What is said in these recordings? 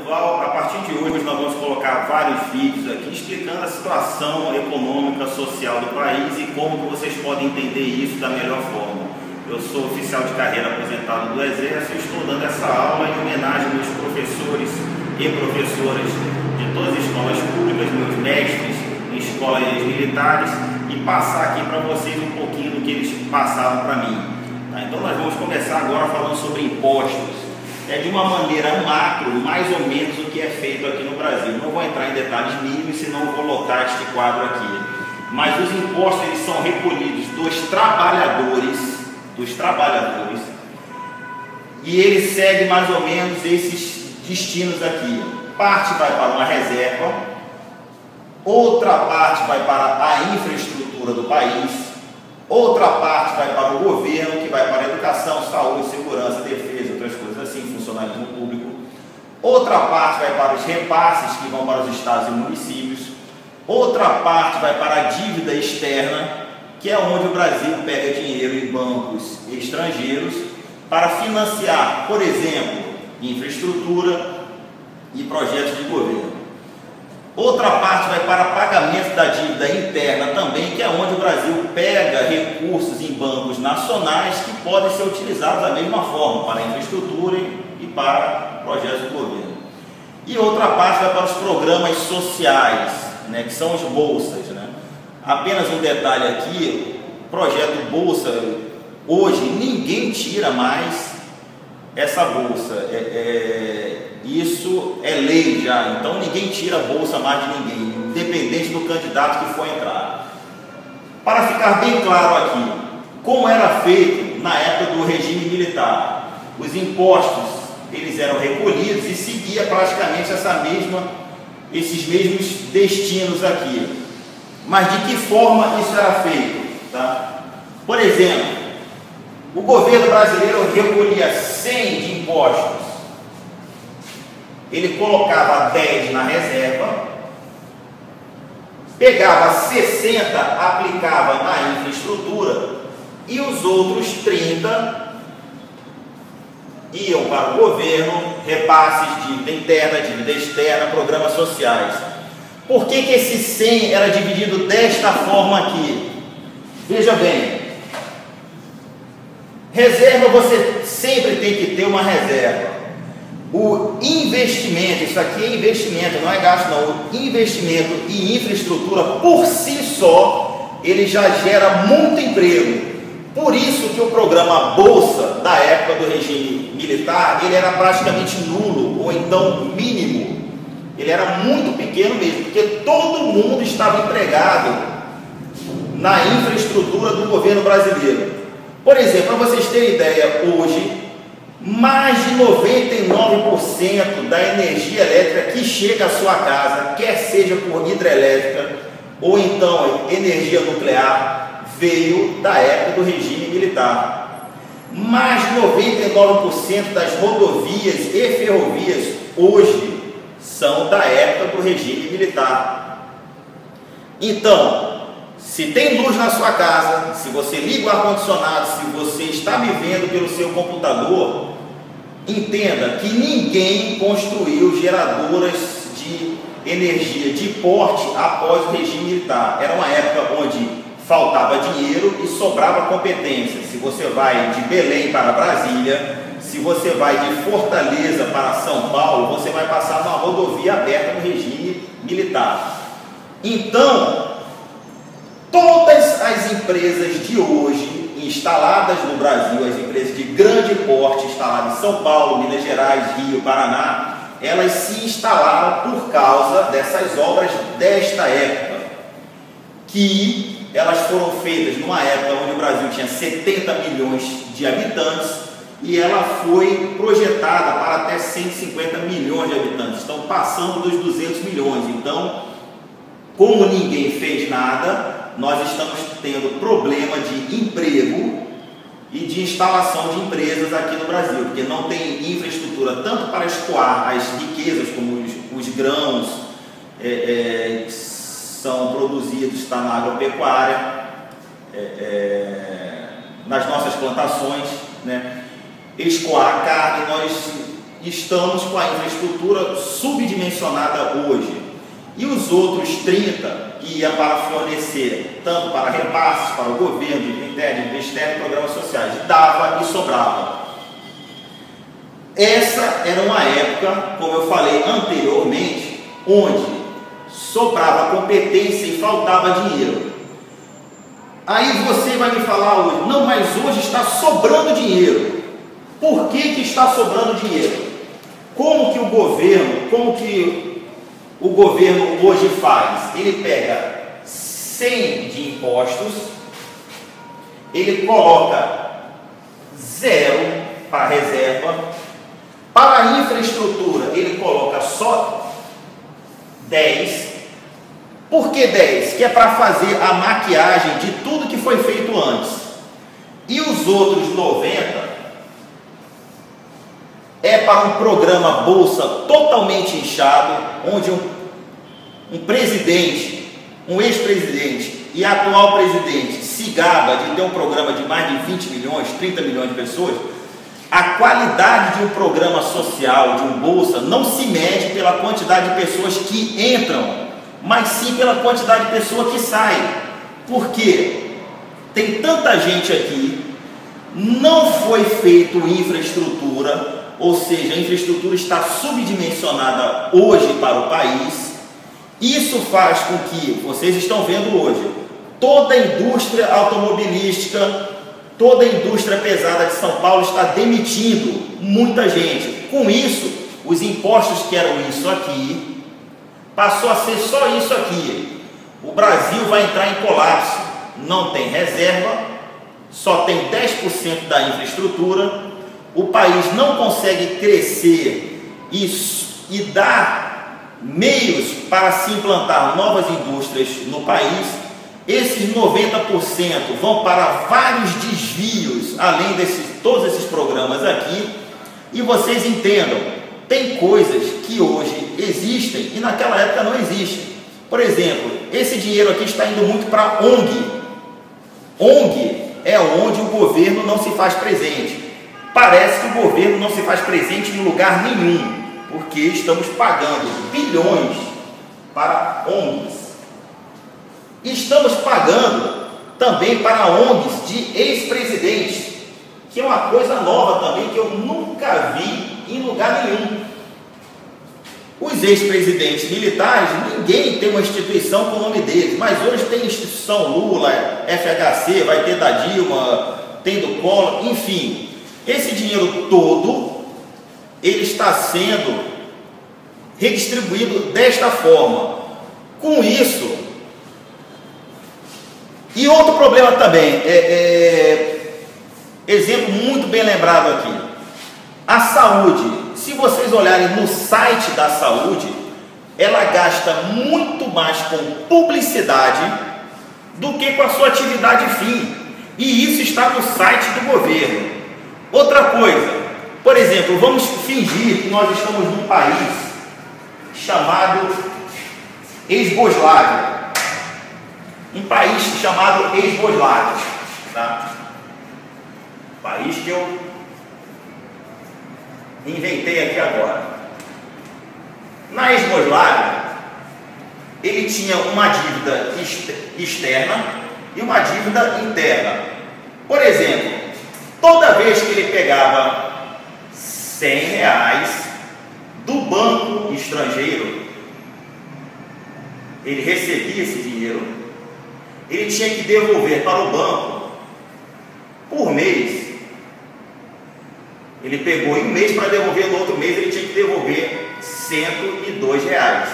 Durval. A partir de hoje nós vamos colocar vários vídeos aqui explicando a situação econômica, social do país e como que vocês podem entender isso da melhor forma. Eu sou oficial de carreira aposentado do Exército e estou dando essa aula em homenagem aos professores e professoras de todas as escolas públicas, meus mestres em escolas militares, e passar aqui para vocês um pouquinho do que eles passaram para mim. Tá? Então nós vamos começar agora falando sobre impostos. De uma maneira macro, mais ou menos o que é feito aqui no Brasil. Não vou entrar em detalhes mínimos, senão vou lotar este quadro aqui. Mas os impostos eles são recolhidos dos trabalhadores, e ele segue mais ou menos esses destinos aqui. Parte vai para uma reserva, outra parte vai para a infraestrutura do país, outra parte vai para o governo, que vai para a educação, saúde, segurança, defesa, outras coisas assim, funcionalismo público. Outra parte vai para os repasses, que vão para os estados e municípios. Outra parte vai para a dívida externa, que é onde o Brasil pega dinheiro em bancos estrangeiros para financiar, por exemplo, infraestrutura e projetos de governo. Outra parte vai para pagamento da dívida interna também, que é onde o Brasil pega recursos em bancos nacionais que podem ser utilizados da mesma forma para infraestrutura e para projetos de governo. E outra parte vai para os programas sociais, que são as bolsas. Apenas um detalhe aqui, projeto Bolsa, hoje ninguém tira mais essa bolsa, isso é lei já, então ninguém tira a bolsa mais de ninguém, independente do candidato que for entrar. Para ficar bem claro aqui, como era feito na época do regime militar, os impostos eles eram recolhidos e seguia praticamente esses mesmos destinos aqui. Mas de que forma isso era feito? Tá? Por exemplo, o governo brasileiro recolhia 100 de impostos, ele colocava 10 na reserva, pegava 60, aplicava na infraestrutura e os outros 30 iam para o governo, repasses, dívida interna, dívida externa, programas sociais. Por que esse 100 era dividido desta forma aqui? Veja bem, reserva você sempre tem que ter uma reserva. O investimento, isso aqui é investimento, não é gasto não, o investimento em infraestrutura por si só, ele já gera muito emprego. Por isso que o programa Bolsa, da época do regime militar, ele era praticamente nulo, ou então mínimo. Ele era muito pequeno mesmo, porque todo mundo estava empregado na infraestrutura do governo brasileiro. Por exemplo, para vocês terem ideia, hoje, mais de 99% da energia elétrica que chega à sua casa, quer seja por hidrelétrica ou então energia nuclear, veio da época do regime militar. Mais de 99% das rodovias e ferrovias hoje são da época do regime militar. Então, se tem luz na sua casa, se você liga o ar-condicionado, se você está me vendo pelo seu computador, entenda que ninguém construiu geradoras de energia de porte após o regime militar. Era uma época onde faltava dinheiro e sobrava competência. Se você vai de Belém para Brasília, se você vai de Fortaleza para São Paulo, você vai passar numa rodovia aberta no regime militar. Então, todas as empresas de hoje instaladas no Brasil, as empresas de grande porte instaladas em São Paulo, Minas Gerais, Rio, Paraná, elas se instalaram por causa dessas obras desta época, que elas foram feitas numa época onde o Brasil tinha 70 milhões de habitantes, e ela foi projetada para até 150 milhões de habitantes, estão passando dos 200 milhões. Então, como ninguém fez nada, nós estamos tendo problema de emprego e de instalação de empresas aqui no Brasil, porque não tem infraestrutura tanto para escoar as riquezas, como os grãos são produzidos na agropecuária, nas nossas plantações, escoar a carne. Nós estamos com a infraestrutura subdimensionada hoje. E os outros 30 que ia para fornecer, tanto para repasses, para o governo, de interno, de externo, programas sociais, dava e sobrava. Essa era uma época, como eu falei anteriormente, onde sobrava competência e faltava dinheiro. Aí você vai me falar hoje, não, mas hoje está sobrando dinheiro. Por que está sobrando dinheiro? Como que o governo hoje faz? Ele pega 100 de impostos, ele coloca 0 para reserva, para a infraestrutura ele coloca só 10. Por que 10? Que é para fazer a maquiagem de tudo que foi feito antes. E os outros 90 é para um programa Bolsa totalmente inchado, onde um presidente, um ex-presidente e atual presidente se gaba de ter um programa de mais de 20 milhões, 30 milhões de pessoas. A qualidade de um programa social, de um Bolsa, não se mede pela quantidade de pessoas que entram, mas sim pela quantidade de pessoas que saem. Por quê? Tem tanta gente aqui, não foi feito infraestrutura, ou seja, a infraestrutura está subdimensionada hoje para o país. Isso faz com que, vocês estão vendo hoje, toda a indústria automobilística, toda a indústria pesada de São Paulo está demitindo muita gente. Com isso, os impostos que eram isso aqui, passou a ser só isso aqui. O Brasil vai entrar em colapso. Não tem reserva, só tem 10% da infraestrutura. O país não consegue crescer e dar meios para se implantar novas indústrias no país. Esses 90% vão para vários desvios, além de todos esses programas aqui. E vocês entendam, tem coisas que hoje existem e naquela época não existem. Por exemplo, esse dinheiro aqui está indo muito para ONG. ONG é onde o governo não se faz presente. Parece que o governo não se faz presente em lugar nenhum, porque estamos pagando bilhões para ONGs. Estamos pagando também para ONGs de ex-presidentes, que é uma coisa nova também, que eu nunca vi em lugar nenhum. Os ex-presidentes militares, ninguém tem uma instituição com o nome deles, mas hoje tem instituição Lula, FHC, vai ter da Dilma, tem do Collor, enfim. Esse dinheiro todo, ele está sendo redistribuído desta forma. Com isso, e outro problema também, exemplo muito bem lembrado aqui, a saúde. Se vocês olharem no site da saúde, ela gasta muito mais com publicidade do que com a sua atividade fim. E isso está no site do governo. Outra coisa, por exemplo, vamos fingir que nós estamos num país chamado Ex-Boslávia. Um país chamado Ex-Boslávia, tá? País que eu inventei aqui agora. Na Ex-Boslávia, ele tinha uma dívida externa e uma dívida interna. Por exemplo, toda vez que ele pegava R$100 do banco estrangeiro, ele recebia esse dinheiro, ele tinha que devolver para o banco por mês. Ele pegou em um mês para devolver, no outro mês ele tinha que devolver R$102.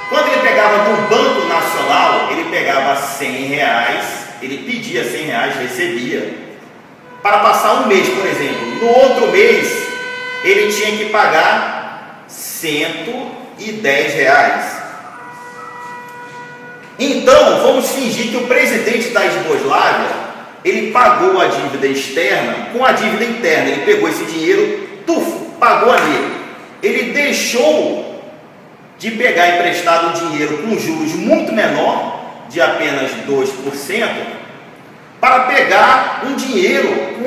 Quando ele pegava no Banco Nacional, ele pegava R$100, ele pedia R$100, recebia. Para passar um mês, por exemplo. No outro mês, ele tinha que pagar R$110. Então, vamos fingir que o presidente da Ex-Boslávia, ele pagou a dívida externa com a dívida interna. Ele pegou esse dinheiro, pagou ali. Ele deixou de pegar emprestado o dinheiro com juros muito menor, de apenas 2%, para pegar um dinheiro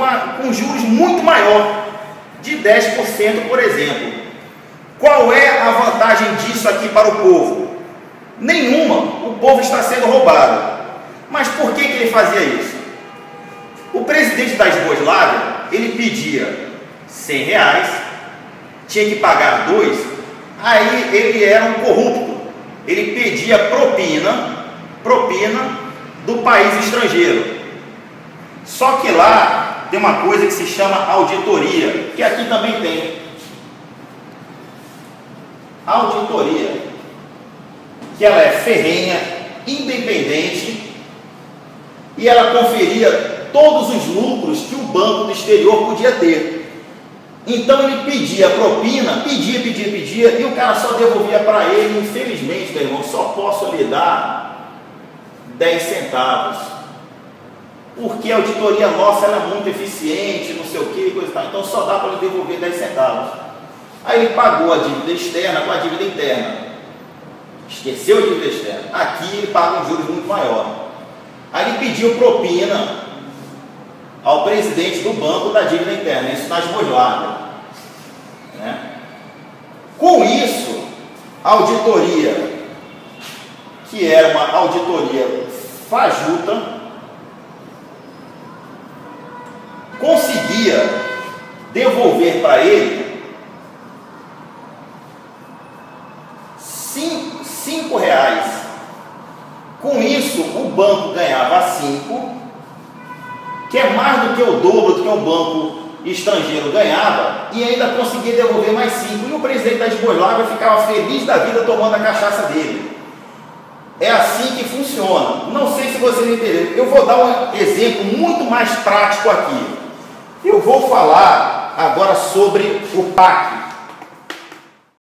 com juros muito maior. de 10%, por exemplo. Qual é a vantagem disso aqui para o povo? Nenhuma, o povo está sendo roubado. Mas por que ele fazia isso? O presidente da Iugoslávia, ele pedia R$100, tinha que pagar 2, aí ele era um corrupto, ele pedia propina do país estrangeiro. Só que lá tem uma coisa que se chama auditoria, que aqui também tem. Auditoria, que ela é ferrenha, independente, e ela conferia todos os lucros que o banco do exterior podia ter. Então ele pedia propina, pedia, e o cara só devolvia para ele. Infelizmente, meu irmão, só posso lhe dar 10 centavos, porque a auditoria nossa ela é muito eficiente, não sei o que, coisa e tal, então só dá para ele devolver 10 centavos. Aí ele pagou a dívida externa com a dívida interna, esqueceu a dívida externa, aqui ele paga um juros muito maior. Aí ele pediu propina ao presidente do banco da dívida interna, isso na Iugoslávia, né? Com isso, a auditoria, que era uma auditoria fajuta, conseguia devolver para ele R$5. Com isso, o banco ganhava 5, que é mais do que o dobro do que o banco estrangeiro ganhava, e ainda conseguia devolver mais 5. E o presidente da Iugoslávia ficava feliz da vida tomando a cachaça dele. É assim que funciona. Não sei se vocês entenderam. Eu vou dar um exemplo muito mais prático aqui. Eu vou falar agora sobre o PAC.